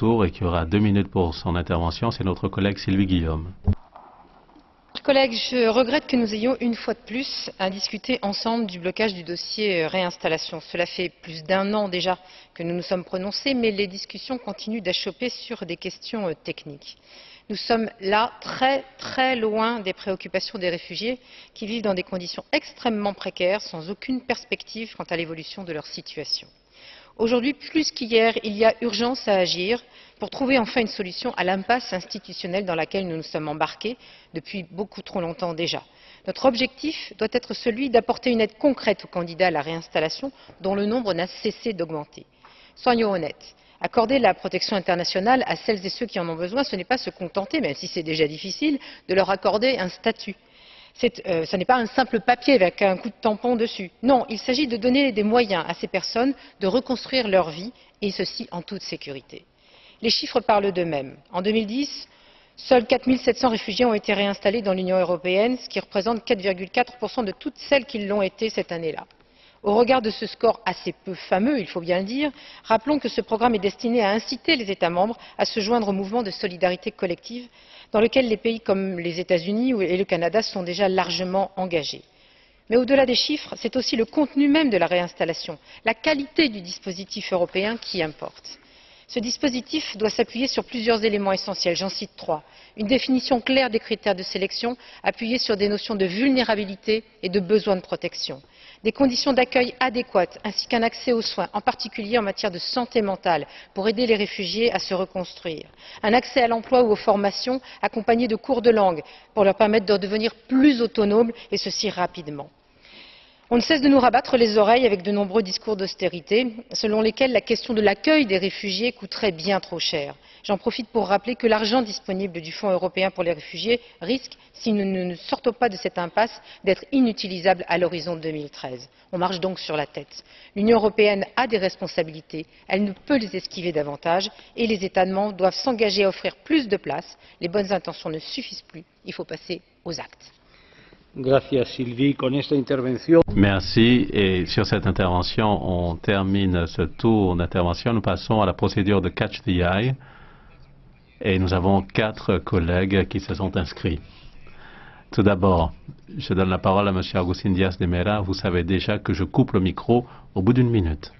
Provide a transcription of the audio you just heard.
tour et qui aura 2 minutes pour son intervention. C'est notre collègue Sylvie Guillaume. Chers collègues, je regrette que nous ayons une fois de plus à discuter ensemble du blocage du dossier réinstallation. Cela fait plus d'1 an déjà que nous nous sommes prononcés, mais les discussions continuent d'achopper sur des questions techniques. Nous sommes là très loin des préoccupations des réfugiés qui vivent dans des conditions extrêmement précaires, sans aucune perspective quant à l'évolution de leur situation. Aujourd'hui, plus qu'hier, il y a urgence à agir pour trouver enfin une solution à l'impasse institutionnelle dans laquelle nous nous sommes embarqués depuis beaucoup trop longtemps déjà. Notre objectif doit être celui d'apporter une aide concrète aux candidats à la réinstallation dont le nombre n'a cessé d'augmenter. Soyons honnêtes. Accorder la protection internationale à celles et ceux qui en ont besoin, ce n'est pas se contenter, même si c'est déjà difficile, de leur accorder un statut. Ce n'est pas un simple papier avec un coup de tampon dessus. Non, il s'agit de donner des moyens à ces personnes de reconstruire leur vie, et ceci en toute sécurité. Les chiffres parlent d'eux-mêmes. En 2010, seuls 4 700 réfugiés ont été réinstallés dans l'Union européenne, ce qui représente 4,4% de toutes celles qui l'ont été cette année-là. Au regard de ce score assez peu fameux, il faut bien le dire, rappelons que ce programme est destiné à inciter les États membres à se joindre au mouvement de solidarité collective dans lequel les pays comme les États-Unis et le Canada sont déjà largement engagés. Mais au-delà des chiffres, c'est aussi le contenu même de la réinstallation, la qualité du dispositif européen qui importe. Ce dispositif doit s'appuyer sur plusieurs éléments essentiels, j'en cite 3. Une définition claire des critères de sélection, appuyée sur des notions de vulnérabilité et de besoin de protection. Des conditions d'accueil adéquates, ainsi qu'un accès aux soins, en particulier en matière de santé mentale, pour aider les réfugiés à se reconstruire. Un accès à l'emploi ou aux formations, accompagné de cours de langue, pour leur permettre de devenir plus autonomes, et ceci rapidement. On ne cesse de nous rabattre les oreilles avec de nombreux discours d'austérité, selon lesquels la question de l'accueil des réfugiés coûterait bien trop cher. J'en profite pour rappeler que l'argent disponible du Fonds européen pour les réfugiés risque, si nous ne sortons pas de cette impasse, d'être inutilisable à l'horizon 2013. On marche donc sur la tête. L'Union européenne a des responsabilités, elle ne peut les esquiver davantage, et les États membres doivent s'engager à offrir plus de places. Les bonnes intentions ne suffisent plus, il faut passer aux actes. Gracias, Sylvie. Con esta intervención. Merci. Et sur cette intervention, on termine ce tour d'intervention. Nous passons à la procédure de Catch the Eye. Et nous avons 4 collègues qui se sont inscrits. Tout d'abord, je donne la parole à M. Agustín Díaz de Mera. Vous savez déjà que je coupe le micro au bout d'1 minute.